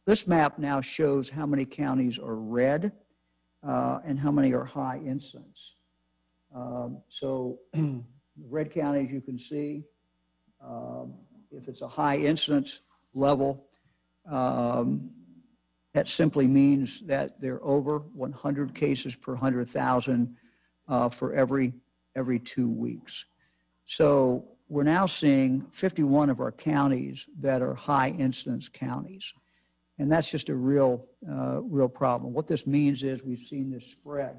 This map now shows how many counties are red and how many are high incidence. So red counties, you can see, if it's a high incidence level, that simply means that they're over 100 cases per 100,000 for every 2 weeks. So we're now seeing 51 of our counties that are high incidence counties. And that's just a real problem. What this means is we've seen this spread.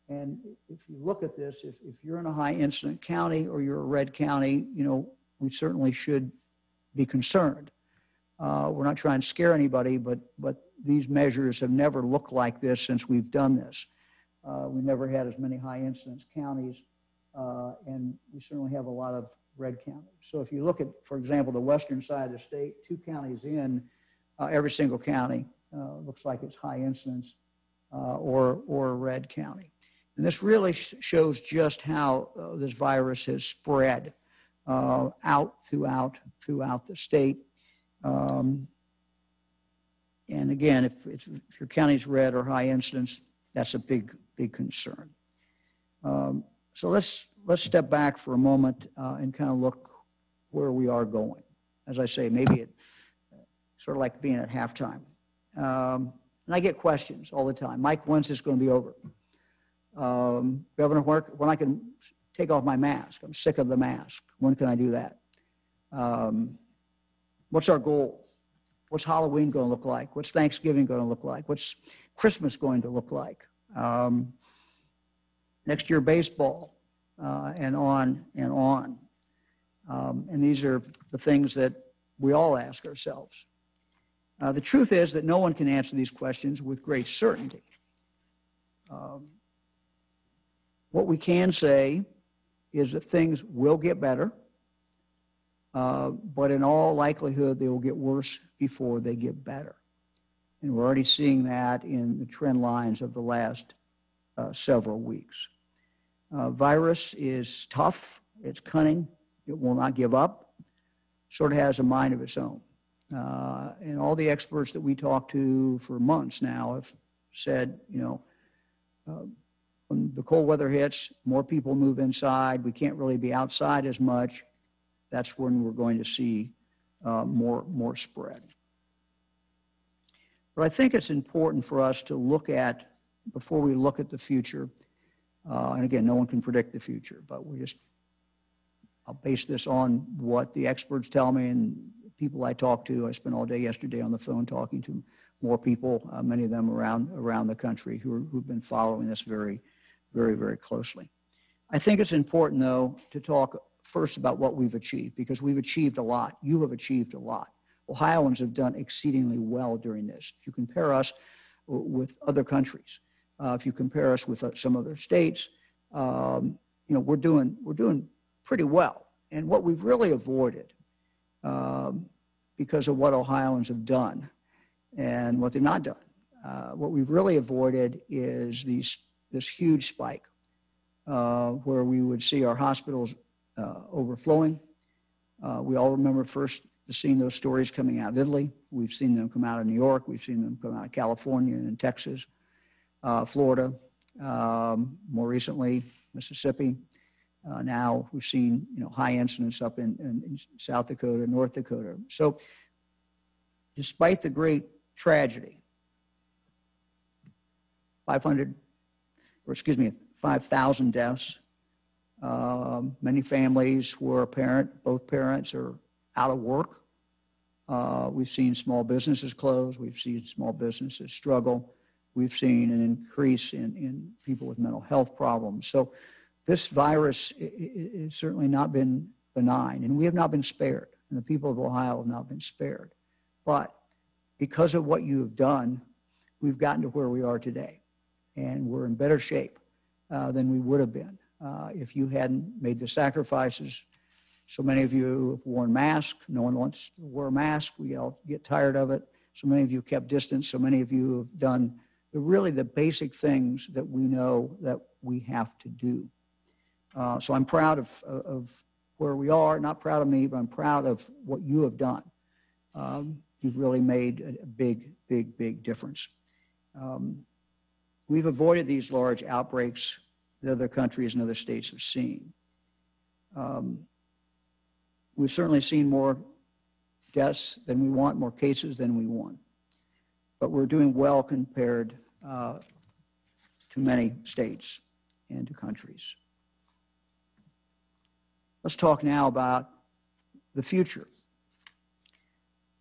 And if you look at this, if you're in a high incident county or you're a red county, you know, we certainly should be concerned. We're not trying to scare anybody, but these measures have never looked like this since we've done this. We never had as many high incidence counties, and we certainly have a lot of red counties. So if you look at, for example, the western side of the state, 2 counties in, every single county looks like it's high incidence or a red county. And this really shows just how this virus has spread out throughout the state. And again, if your county's red or high incidence, that's a big concern. So let's step back for a moment and kind of look where we are going. As I say, maybe it's sort of like being at halftime. And I get questions all the time. Mike, when's this going to be over? Governor, when I can take off my mask? I'm sick of the mask. When can I do that? What's our goal? What's Halloween going to look like? What's Thanksgiving going to look like? What's Christmas going to look like? Next year, baseball, and on and on. And these are the things that we all ask ourselves. The truth is that no one can answer these questions with great certainty. What we can say is that things will get better, but in all likelihood, they will get worse before they get better. And we're already seeing that in the trend lines of the last several weeks. Virus is tough, it's cunning, it will not give up, sort of has a mind of its own. And all the experts that we talk to for months now have said, you know, when the cold weather hits, more people move inside, we can't really be outside as much, that's when we're going to see more spread. But I think it's important for us to look at, before we look at the future, and again, no one can predict the future, but I'll base this on what the experts tell me and people I talk to. I spent all day yesterday on the phone talking to more people, many of them around the country who've been following this very, very, very closely. I think it's important, though, to talk first about what we've achieved, because we've achieved a lot. You have achieved a lot. Ohioans have done exceedingly well during this. If you compare us with other countries, if you compare us with some other states, you know, we're doing pretty well. And what we've really avoided, because of what Ohioans have done and what they've not done, what we've really avoided is this huge spike where we would see our hospitals overflowing. We all remember first seeing those stories coming out of Italy. We've seen them come out of New York. We've seen them come out of California and Texas, Florida, more recently, Mississippi. Now we've seen, you know, high incidence up in South Dakota, North Dakota. So despite the great tragedy, 5,000 deaths, many families where both parents are out of work. We've seen small businesses close. We've seen small businesses struggle. We've seen an increase in people with mental health problems. So this virus has certainly not been benign, and we have not been spared, and the people of Ohio have not been spared. But because of what you have done, we've gotten to where we are today, and we're in better shape than we would have been if you hadn't made the sacrifices. So many of you have worn masks. No one wants to wear a mask. We all get tired of it. So many of you kept distance. So many of you have done really the basic things that we know that we have to do. So I'm proud of where we are. Not proud of me, but I'm proud of what you have done. you've really made a big difference. We've avoided these large outbreaks that other countries and other states have seen. We've certainly seen more deaths than we want, more cases than we want. But we're doing well compared to many states and to countries. Let's talk now about the future.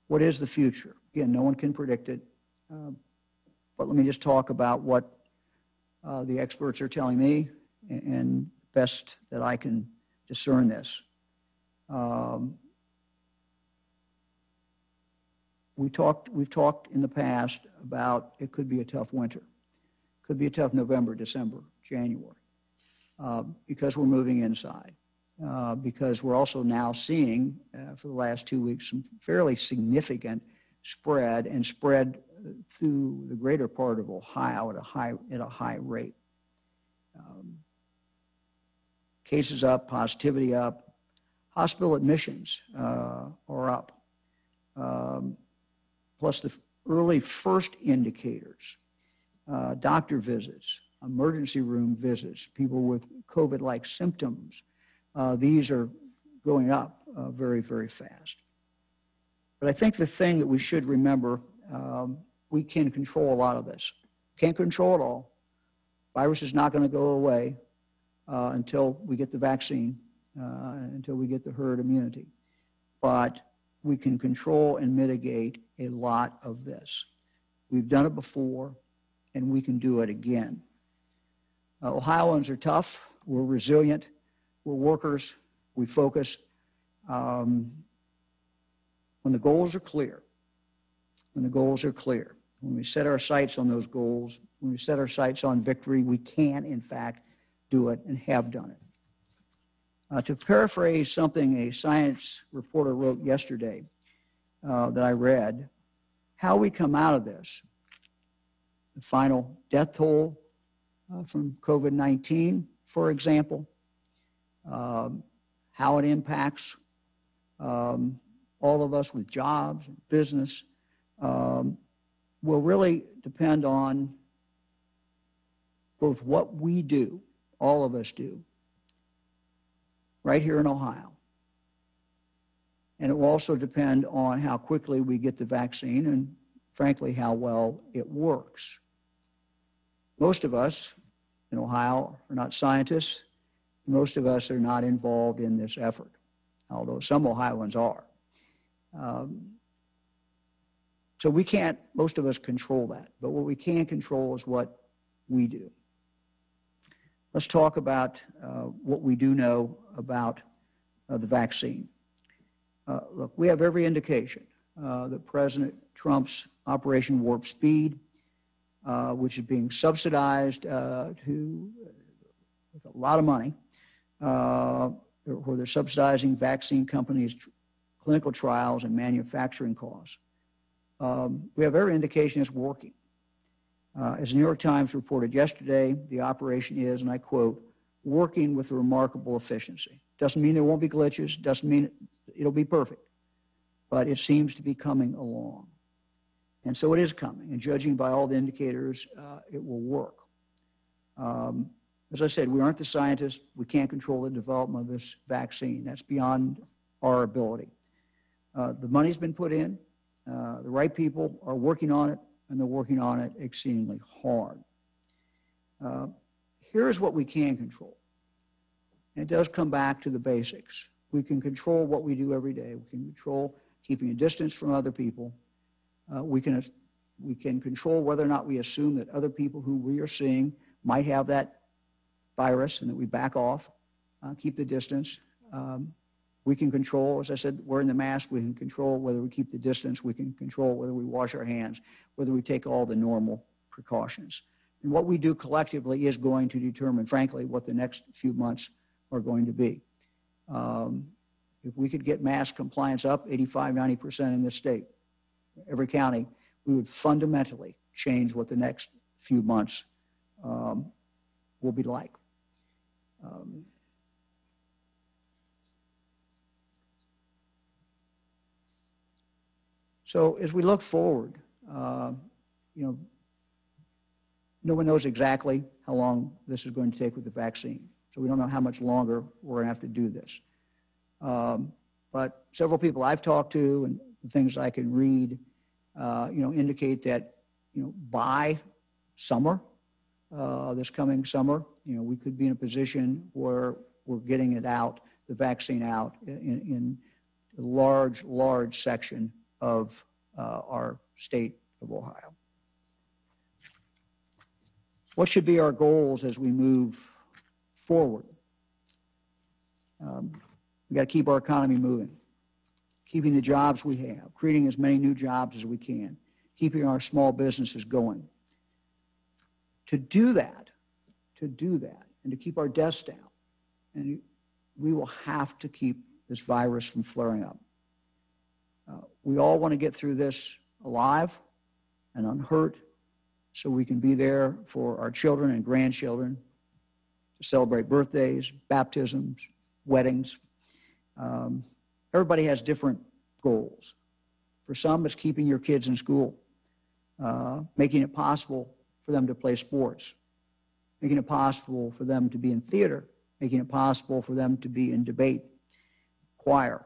What is the future? Again, no one can predict it. But let me just talk about what the experts are telling me and best that I can discern this. We've talked in the past about it could be a tough winter. Could be a tough November, December, January, because we're moving inside. Because we're also now seeing, for the last 2 weeks, some fairly significant spread through the greater part of Ohio at a high rate. Cases up, positivity up, hospital admissions are up. Plus the early first indicators, doctor visits, emergency room visits, people with COVID-like symptoms, these are going up very fast. But I think the thing that we should remember, we can control a lot of this. Can't control it all. Virus is not going to go away until we get the vaccine, until we get the herd immunity. But we can control and mitigate a lot of this. We've done it before, and we can do it again. Ohioans are tough. We're resilient. We're workers. We focus. When the goals are clear, when we set our sights on those goals, when we set our sights on victory, we can, in fact, do it and have done it. To paraphrase something a science reporter wrote yesterday that I read, how we come out of this, the final death toll from COVID-19, for example, how it impacts all of us with jobs and business, will really depend on both what we do, all of us do, right here in Ohio. And it will also depend on how quickly we get the vaccine and, frankly, how well it works. Most of us in Ohio are not scientists. Most of us are not involved in this effort, although some Ohioans are. So we can't, most of us, control that. But what we can control is what we do. Let's talk about what we do know about the vaccine. Look, we have every indication that President Trump's Operation Warp Speed, which is being subsidized with a lot of money, where they're subsidizing vaccine companies' clinical trials and manufacturing costs. We have every indication it's working. As the New York Times reported yesterday, the operation is, and I quote, working with remarkable efficiency. Doesn't mean there won't be glitches, doesn't mean it'll be perfect, but it seems to be coming along. And so it is coming, and judging by all the indicators, it will work. As I said, we aren't the scientists. We can't control the development of this vaccine. That's beyond our ability. The money's been put in. The right people are working on it, and they're working on it exceedingly hard. Here's what we can control. And it does come back to the basics. We can control what we do every day. We can control keeping a distance from other people. We can control whether or not we assume that other people who we are seeing might have that virus and that we back off, keep the distance. We can control, as I said, wearing the mask. We can control whether we keep the distance. We can control whether we wash our hands, whether we take all the normal precautions. And what we do collectively is going to determine, frankly, what the next few months are going to be. If we could get mask compliance up 85, 90% in this state, every county, we would fundamentally change what the next few months will be like. So as we look forward, you know, no one knows exactly how long this is going to take with the vaccine. So we don't know how much longer we're going to have to do this. But several people I've talked to and the things I can read, you know, indicate that, you know, by summer, this coming summer, you know, we could be in a position where we're getting it out, the vaccine out in a large section of our state of Ohio. What should be our goals as we move forward? We got to keep our economy moving, keeping the jobs we have, creating as many new jobs as we can, keeping our small businesses going. To do that, and to keep our deaths down, and we will have to keep this virus from flaring up. We all want to get through this alive and unhurt so we can be there for our children and grandchildren to celebrate birthdays, baptisms, weddings. Everybody has different goals. For some, it's keeping your kids in school, making it possible for them to play sports, making it possible for them to be in theater, making it possible for them to be in debate, choir,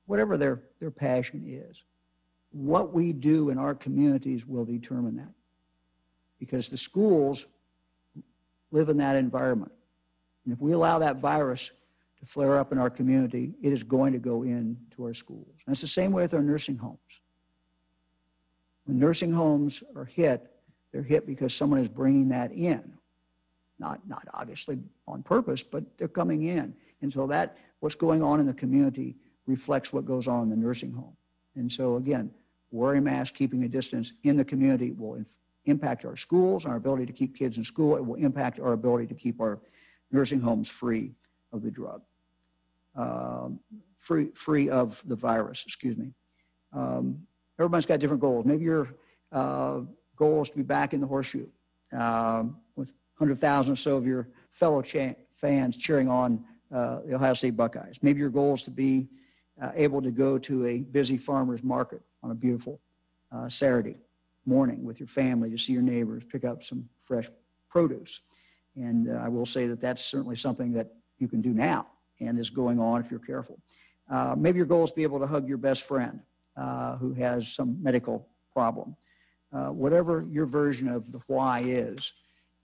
whatever their passion is. What we do in our communities will determine that, because the schools live in that environment. And if we allow that virus to flare up in our community, it is going to go into our schools. And it's the same way with our nursing homes. When nursing homes are hit, they're hit because someone is bringing that in. Not obviously on purpose, but they're coming in. And so that, what's going on in the community reflects what goes on in the nursing home. And so again, wearing masks, keeping a distance in the community will impact our schools, our ability to keep kids in school. It will impact our ability to keep our nursing homes free of the drug, free of the virus, excuse me. Everybody's got different goals. Maybe your goal is to be back in the horseshoe with 100,000 or so of your fellow fans cheering on the Ohio State Buckeyes. Maybe your goal is to be able to go to a busy farmer's market on a beautiful Saturday morning with your family to see your neighbors, pick up some fresh produce. And I will say that that's certainly something that you can do now and is going on if you're careful. Maybe your goal is to be able to hug your best friend who has some medical problem. Whatever your version of the why is,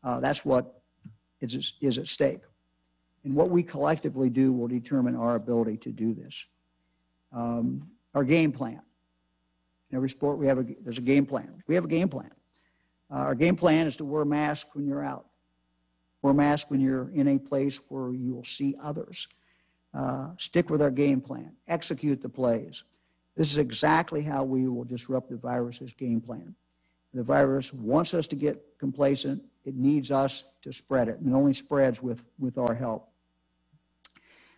that's what is at stake. And what we collectively do will determine our ability to do this. Our game plan. In every sport, there's a game plan. We have a game plan. Our game plan is to wear a mask when you're out. Wear a mask when you're in a place where you will see others. Stick with our game plan. Execute the plays. This is exactly how we will disrupt the virus's game plan. The virus wants us to get complacent. It needs us to spread it, and it only spreads with our help.